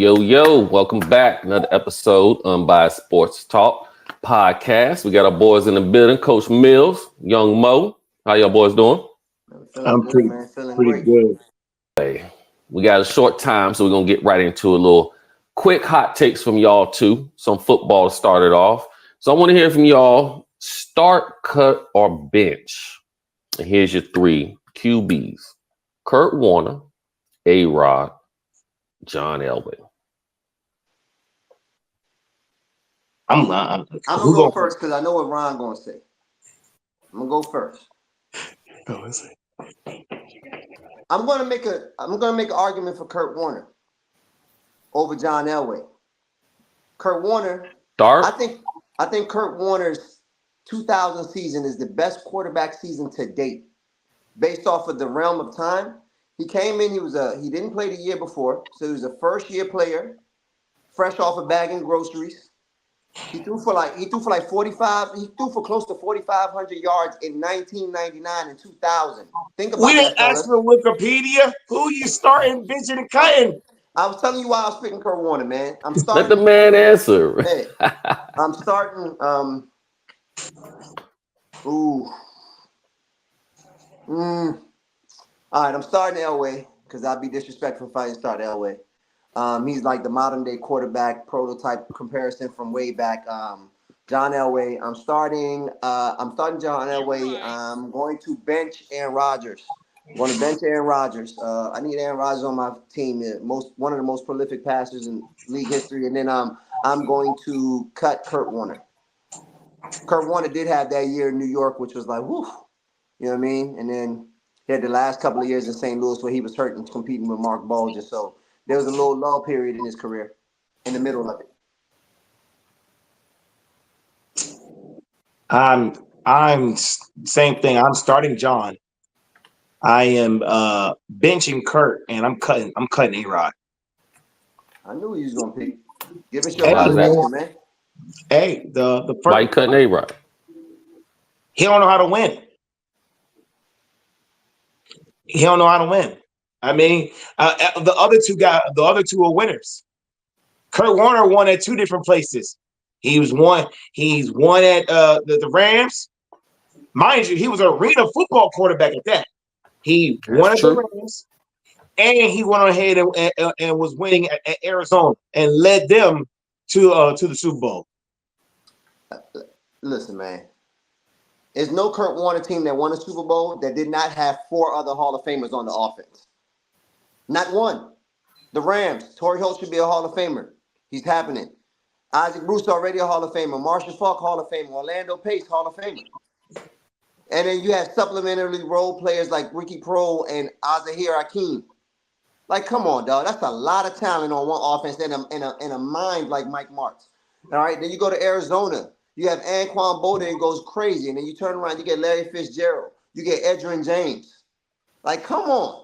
Yo, welcome back. Another episode, Unbiased Sports Talk podcast. We got our boys in the building, Coach Mills, Young Mo. How y'all boys doing? I'm pretty good. Hey, we got a short time, so we're going to get right into a little quick hot takes from y'all too. Some football started off. So I want to hear from y'all, start, cut, or bench. And here's your three QBs. Kurt Warner, A-Rod, John Elway. I'm gonna go first because I know what Ron gonna say. I'm gonna go first. I'm gonna make an argument for Kurt Warner over John Elway. Kurt Warner. Start. I think Kurt Warner's 2000 season is the best quarterback season to date, based off of the realm of time. He came in. He didn't play the year before, so he was a first year player, fresh off of bagging groceries. He threw for like 45. He threw for close to 4,500 yards in 1999 and 2000. Think about We that. didn't ask for Wikipedia. Who you starting, benching, and cutting? I was telling you why I was picking Kurt Warner, man. I'm Let starting. the man answer. Hey, I'm starting. All right, I'm starting Elway because I'd be disrespectful if I didn't start Elway. He's like the modern day quarterback prototype comparison from way back. John Elway. I'm starting John Elway. I'm going to bench Aaron Rodgers. I'm going to bench Aaron Rodgers. I need Aaron Rodgers on my team. One of the most prolific passers in league history. And then I'm going to cut Kurt Warner. Kurt Warner did have that year in New York, which was like, whoo, you know what I mean? And then he had the last couple of years in St. Louis where he was hurt and competing with Mark Bulger. So there was a little lull period in his career in the middle of it. I'm same thing. I'm starting John. I am benching Kurt, and I'm cutting A-Rod. I knew he was gonna pick. Give us your motivation, man. Hey, the first. Why you cutting A-Rod? He don't know how to win. I mean, the other two are winners. Kurt Warner won at two different places. He's won at the Rams. Mind you, he was an arena football quarterback at that. He won at the Rams, and he went ahead and was winning at Arizona and led them to the Super Bowl. Listen, man. There's no Kurt Warner team that won a Super Bowl that did not have four other Hall of Famers on the offense. Not one. The Rams. Torrey Holt should be a Hall of Famer. He's happening. Isaac Bruce already a Hall of Famer. Marshall Faulk, Hall of Famer. Orlando Pace, Hall of Famer. And then you have supplementary role players like Ricky Prohl and Azahir Hakeem. Like, come on, dog. That's a lot of talent on one offense and a mind like Mike Martz. All right. Then you go to Arizona. You have Anquan Bolden and goes crazy. And then you turn around, you get Larry Fitzgerald. You get Edgerrin James. Like, come on.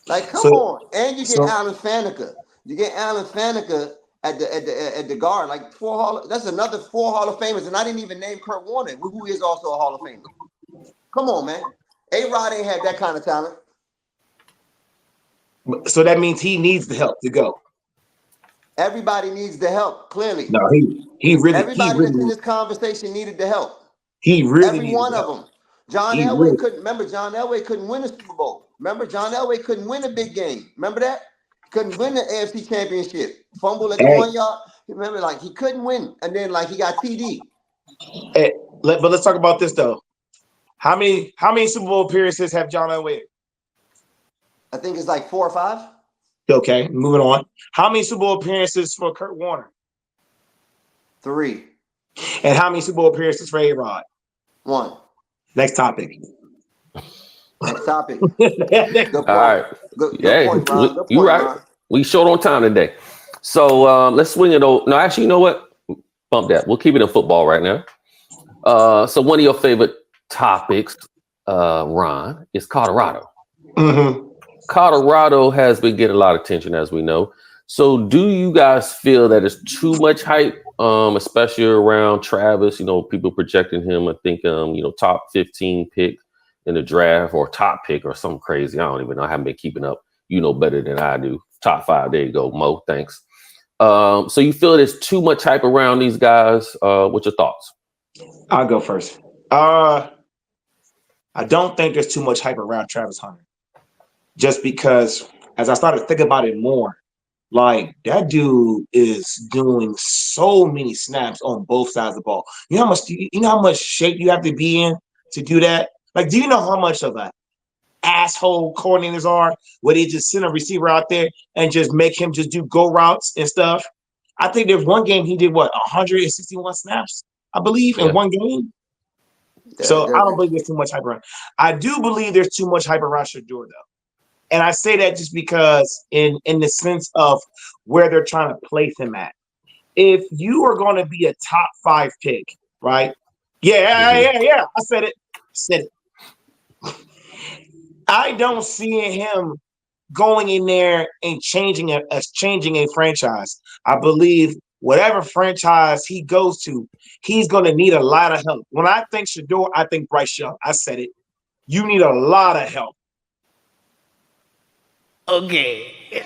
Come on. And you get Alan Faneca. You get Alan Faneca at the guard. Like that's another four Hall of Famers. And I didn't even name Kurt Warner, who is also a Hall of Famer. Come on, man. A-Rod ain't had that kind of talent. So that means he needs the help to go. Everybody needs the help, clearly. No, he really. Everybody that's in this conversation needed the help. He really. Every one of them. John Elway couldn't win a Super Bowl. Remember, John Elway couldn't win a big game. Remember that? Couldn't win the AFC Championship. Fumble at the 1 yard. Remember, like he couldn't win, and then like he got TD. But let's talk about this though. How many Super Bowl appearances have John Elway? I think it's like 4 or 5. Okay, moving on. How many Super Bowl appearances for Kurt Warner? 3. And how many Super Bowl appearances for A-Rod? 1. Next topic. Good point. All right. Good point, Ron. You're right. Ron. We short on time today. So let's swing it over. No, actually, you know what? Bump that. We'll keep it in football right now. So one of your favorite topics, Ron, is Colorado. Mm-hmm. Colorado has been getting a lot of attention, as we know. So do you guys feel that it's too much hype, especially around Travis? You know, people projecting him, I think, top 15 pick in the draft or top pick or something crazy. I don't even know. I haven't been keeping up. You know better than I do. Top 5. There you go, Mo. Thanks. So you feel there's too much hype around these guys? What's your thoughts? I'll go first. I don't think there's too much hype around Travis Hunter. Just because as I started thinking about it more, like that dude is doing so many snaps on both sides of the ball. You know how much shape you have to be in to do that? Like, do you know how much of an asshole coordinators are where they just send a receiver out there and just make him just do go routes and stuff? I think there's one game he did 161 snaps, I believe, in one game. So I don't believe there's too much hype around. I do believe there's too much hype around Sheduer, though. And I say that just because in the sense of where they're trying to place him at. If you are going to be a top 5 pick, right? Yeah. I said it. I don't see him going in there and changing a franchise. I believe whatever franchise he goes to, he's going to need a lot of help. When I think Sheduer, I think Bryce Young. I said it. You need a lot of help. Okay.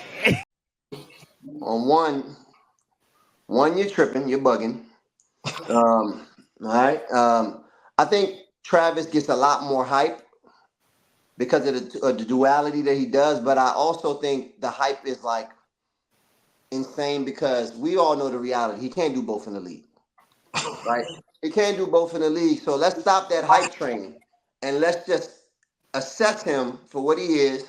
On one, you're tripping, you're bugging. All right. I think Travis gets a lot more hype because of the duality that he does, but I also think the hype is like insane because we all know the reality. He can't do both in the league, right? He can't do both in the league. So let's stop that hype train and let's just assess him for what he is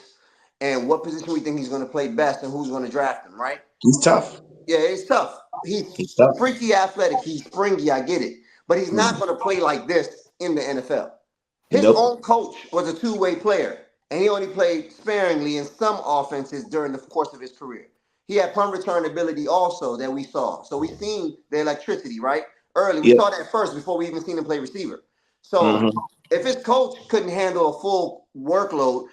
and what position we think he's going to play best and who's going to draft him, right? He's tough. Yeah, it's tough. He's tough. freaky athletic. He's springy. I get it. But he's not going to play like this in the NFL. His own coach was a two-way player, and he only played sparingly in some offenses during the course of his career. He had punt return ability also that we saw. So we've seen the electricity, right? Early. We saw that first before we even seen him play receiver. So if his coach couldn't handle a full workload,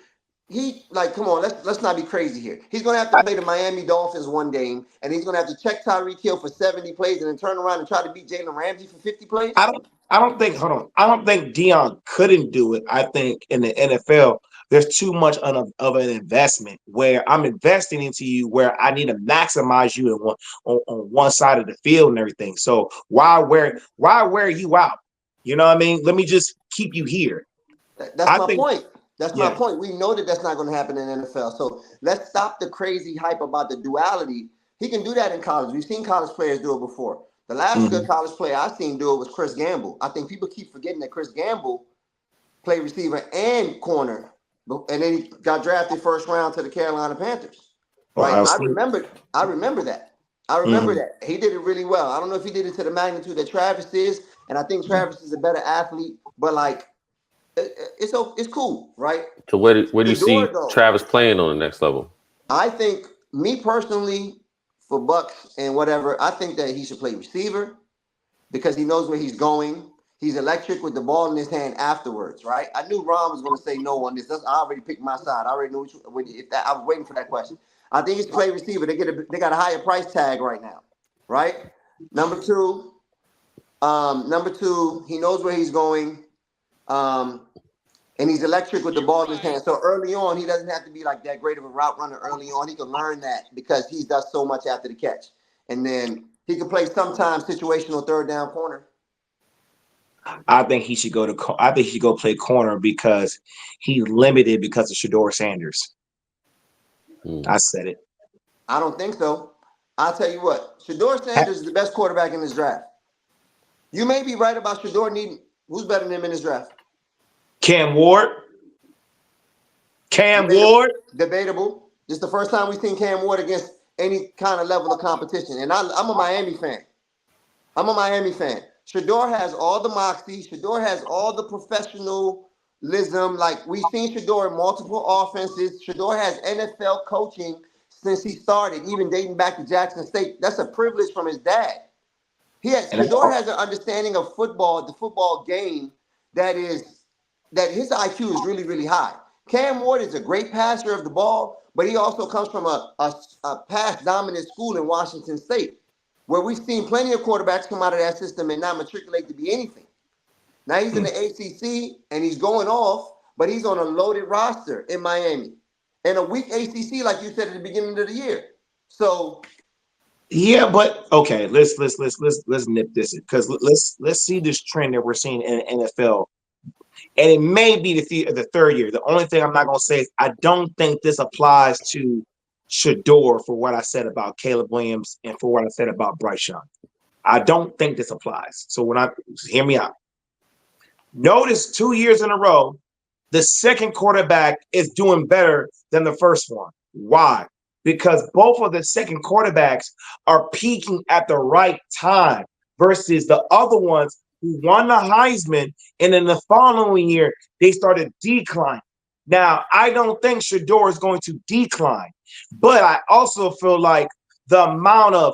come on, let's not be crazy here. He's going to have to play the Miami Dolphins one game, and he's going to have to check Tyreek Hill for 70 plays and then turn around and try to beat Jalen Ramsey for 50 plays? I don't think Deion couldn't do it. I think in the NFL, there's too much of an investment where I'm investing into you where I need to maximize you on one side of the field and everything. So why wear you out? You know what I mean? Let me just keep you here. That's my point. That's my point. We know that that's not going to happen in the NFL. So let's stop the crazy hype about the duality. He can do that in college. We've seen college players do it before. The last good college player I've seen do it was Chris Gamble. I think people keep forgetting that Chris Gamble played receiver and corner, and then he got drafted first round to the Carolina Panthers. Right? I remember that. I remember that. He did it really well. I don't know if he did it to the magnitude that Travis is, and I think Travis is a better athlete, but like, it's cool, right? So where do you see Travis playing on the next level? I think, me personally, for Bucks and whatever, I think that he should play receiver because he knows where he's going. He's electric with the ball in his hand afterwards, right? I knew Ron was going to say no on this. I already picked my side. I already knew I was waiting for that question. I think he should play receiver. They got a higher price tag right now, right? Number two, he knows where he's going. And he's electric with the ball in his hand. So early on, he doesn't have to be like that great of a route runner early on. He can learn that because he does so much after the catch. And then he can play sometimes situational third down corner. I think he should go play corner because he's limited because of Sheduer Sanders. I said it. I don't think so. I'll tell you what. Sheduer Sanders is the best quarterback in this draft. You may be right about Sheduer needing who's better than him in this draft. Cam Ward. Debatable. This is the first time we've seen Cam Ward against any kind of level of competition. And I'm a Miami fan. Sheduer has all the moxie. Sheduer has all the professionalism. Like, we've seen Sheduer in multiple offenses. Sheduer has NFL coaching since he started, even dating back to Jackson State. That's a privilege from his dad. Sheduer has an understanding of football, the football game, that his IQ is really, really high. Cam Ward is a great passer of the ball, but he also comes from a pass-dominant school in Washington State, where we've seen plenty of quarterbacks come out of that system and not matriculate to be anything. Now he's in the ACC, and he's going off, but he's on a loaded roster in Miami. And a weak ACC, like you said at the beginning of the year. So Yeah, but okay, let's nip this because let's see this trend that we're seeing in the NFL, and it may be the third year. The only thing I'm not gonna say is I don't think this applies to Sheduer for what I said about Caleb Williams and for what I said about Bryce Young. I don't think this applies. So hear me out. Notice 2 years in a row, the second quarterback is doing better than the first one. Why? Because both of the second quarterbacks are peaking at the right time versus the other ones who won the Heisman, and in the following year, they started declining. Now, I don't think Sheduer is going to decline, but I also feel like the amount of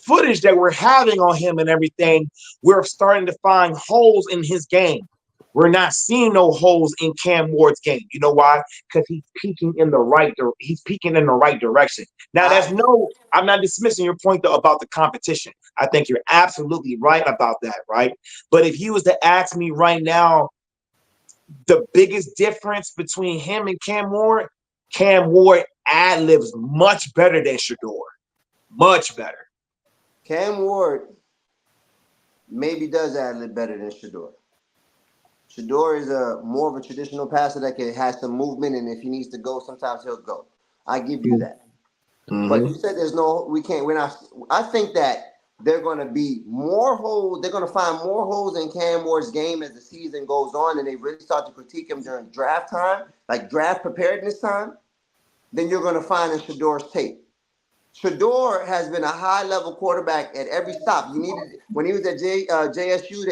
footage that we're having on him and everything, we're starting to find holes in his game. We're not seeing no holes in Cam Ward's game. You know why? Because he's peaking in the right direction. Now, I'm not dismissing your point though about the competition. I think you're absolutely right about that, right? But if you was to ask me right now, the biggest difference between him and Cam Ward ad-libs much better than Sheduer. Much better. Cam Ward maybe does ad-lib better than Sheduer. Sheduer is more of a traditional passer that has some movement, and if he needs to go, sometimes he'll go. I give you that. Mm-hmm. But you said we're not. I think that they're going to be more holes. They're going to find more holes in Cam Ward's game as the season goes on, and they really start to critique him during draft time, like draft preparedness time. Then you're going to find in Sheduer's tape. Sheduer has been a high-level quarterback at every stop. When he was at JSU,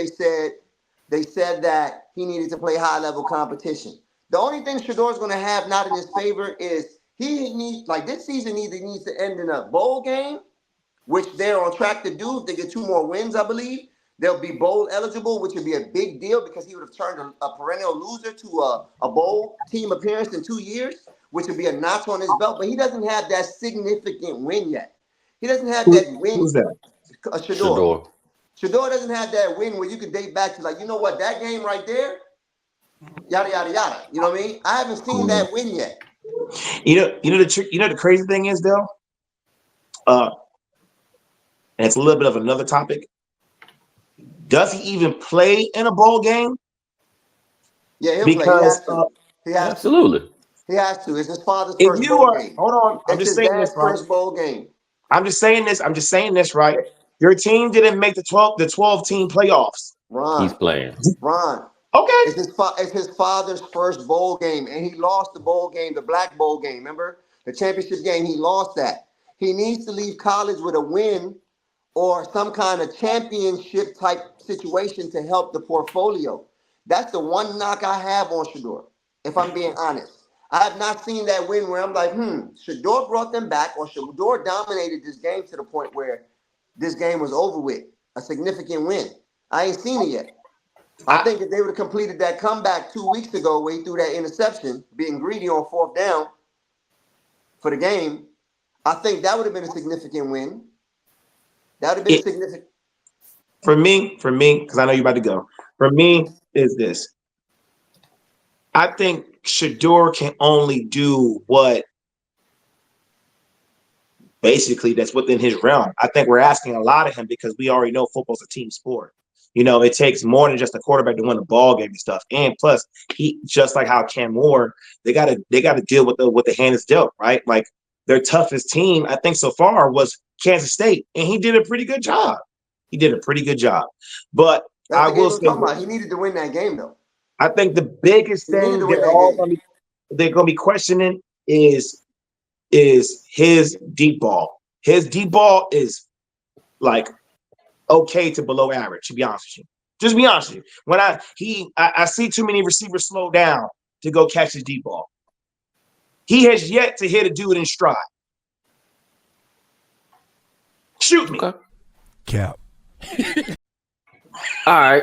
they said that he needed to play high-level competition. The only thing Sheduer is going to have not in his favor is this season either needs to end in a bowl game, which they're on track to do. If they get 2 more wins, I believe, they'll be bowl eligible, which would be a big deal because he would have turned a perennial loser to a bowl team appearance in 2 years, which would be a notch on his belt. But he doesn't have that significant win yet. He doesn't have that win. Who's that? Sheduer. Sheduer doesn't have that win where you could date back to, like, you know what, that game right there, yada, yada, yada. You know what I mean? I haven't seen that win yet. The crazy thing is, though, and it's a little bit of another topic. Does he even play in a bowl game? Yeah, he'll play. He has absolutely. To. He has to. It's his father's first bowl game. Hold on. I'm just saying this, right? First bowl game. I'm just saying this, right? Your team didn't make the 12 team playoffs. He's playing. Ron. Okay. It's his father's first bowl game, and he lost the bowl game, the Black Bowl game. Remember? The championship game, he lost that. He needs to leave college with a win or some kind of championship type situation to help the portfolio. That's the one knock I have on Sheduer, if I'm being honest. I have not seen that win where I'm like, Sheduer brought them back, or Sheduer dominated this game to the point where this game was over with. A significant win. I ain't seen it yet. I think if they would have completed that comeback 2 weeks ago where he threw that interception, being greedy on 4th down for the game, I think that would have been a significant win. That would have been significant. For me, because I know you're about to go. For me, is this. I think Sheduer can only do what basically that's within his realm. I think we're asking a lot of him because we already know football's a team sport. It takes more than just a quarterback to win a ball game and stuff. And plus, he just like how Cam Ward, they gotta deal with the hand is dealt, right? Like their toughest team, I think so far was Kansas State, and he did a pretty good job. But I will say he needed to win that game though. I think the biggest thing they're gonna be questioning is his deep ball. His deep ball is like okay to below average, to be honest with you. Just be honest with you. When I see too many receivers slow down to go catch his deep ball. He has yet to hit a dude in stride. Shoot me. Okay. Cap. All right.